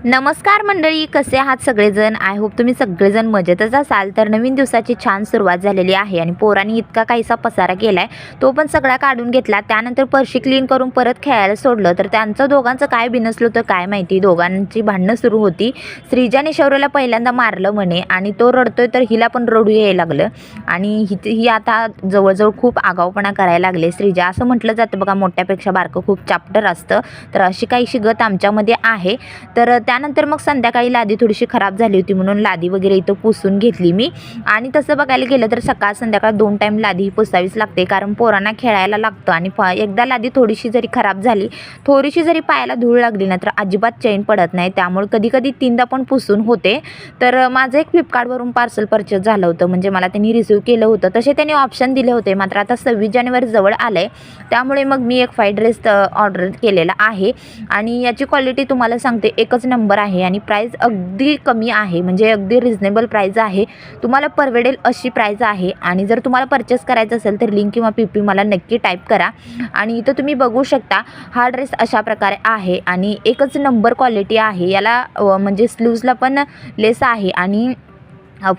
नमस्कार मंडळी, कसे आहात सगळेजण? आय होप तुम्ही सगळेजण मजेतच असाल. तर नवीन दिवसाची छान सुरुवात झालेली आहे आणि पोरांनी इतका काहीसा पसारा केलाय, तो पण सगळा काढून घेतला. त्यानंतर फरशी क्लीन करून परत खेळायला सोडलं. तर त्यांचं दोघांचं काय बिनसलं होतं काय माहिती, दोघांची भांडणं सुरू होती. श्रीजाने शौर्यला पहिल्यांदा मारलं म्हणे आणि तो रडतोय, तर हिला पण रडू यायला लागलं आणि ही आता जवळजवळ खूप आगाऊपणा करायला लागले. श्रीजा, असं म्हटलं जातं बघा, मोठ्यापेक्षा बारकं खूप चॅप्टर असतं. तर अशी काहीशी गत आमच्यामध्ये आहे. तर त्यानंतर मग संध्याकाळी लादी थोडीशी खराब झाली होती, म्हणून लादी वगैरे इथं पुसून घेतली मी. आणि तसं बघायला गेलं तर सकाळ संध्याकाळ 2 टाईम लादी ही पुसावीच लागते, कारण पोरांना खेळायला लागतं. आणि एकदा लादी थोडीशी जरी खराब झाली, थोडीशी जरी पायाला धूळ लागली ना, तर अजिबात चैन पडत नाही. त्यामुळे कधी कधी 3दा पण पुसून होते. तर माझं एक फ्लिपकार्टवरून पार्सल परचेस झालं होतं, म्हणजे मला त्यांनी रिसीव केलं होतं. तसे त्यांनी ऑप्शन दिले होते, मात्र आता 26 जानेवारी जवळ आलं आहे, त्यामुळे मग मी एक फ्राईड राईस ऑर्डर केलेला आहे. आणि याची क्वालिटी तुम्हाला सांगते, एकच नंबर आहे आणि प्राईस अगदी कमी आहे, म्हणजे अगदी रिजनेबल प्राईस आहे. तुम्हाला परवडेल अशी प्राईस आहे. आणि जर तुम्हाला परचेस करायचं असेल तर लिंक किंवा PP मला नक्की टाईप करा. आणि इथं तुम्ही बघू शकता, हा ड्रेस अशा प्रकारे आहे आणि एकच नंबर क्वालिटी आहे. याला म्हणजे स्लीव्जला पण लेस आहे आणि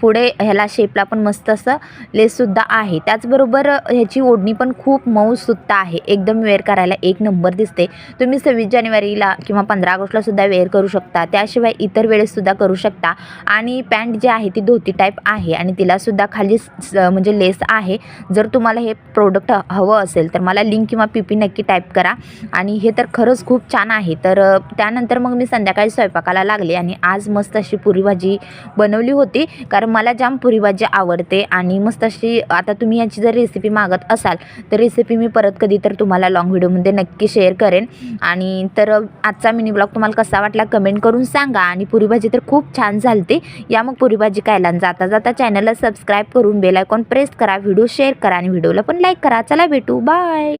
पुढे ह्याला शेपला पण मस्त असं लेससुद्धा आहे. त्याचबरोबर ह्याची ओढणी पण खूप मऊसुद्धा आहे, एकदम वेअर करायला एक नंबर दिसते. तुम्ही 26 जानेवारीला किंवा 15 ऑगस्टला सुद्धा वेअर करू शकता, त्याशिवाय इतर वेळेससुद्धा करू शकता. आणि पॅन्ट जी आहे ती धोती टाईप आहे आणि तिलासुद्धा खाली म्हणजे लेस आहे. जर तुम्हाला हे प्रोडक्ट हवं असेल तर मला लिंक किंवा PP नक्की टाईप करा. आणि हे तर खरंच खूप छान आहे. तर त्यानंतर मग मी संध्याकाळी स्वयंपाकाला लागले आणि आज मस्त अशी पुरी भाजी बनवली होती, कारण मला जाम पुरी भाजी आवडते. आणि मस्त अशी, आता तुम्ही याची जर रेसिपी मागत असाल तर रेसिपी मी परत कधी तर तुम्हाला लॉंग व्हिडिओमध्ये नक्की शेअर करेन. आणि तर आजचा मिनी ब्लॉग तुम्हाला कसा वाटला कमेंट करून सांगा. आणि पुरी भाजी तर खूप छान झालते. या मग पुरी भाजी खायला, जाता जाता चॅनलला सबस्क्राईब करून बेल आयकॉन प्रेस करा, व्हिडिओ शेअर करा आणि व्हिडिओला पण लाईक करा. चला भेटू, बाय.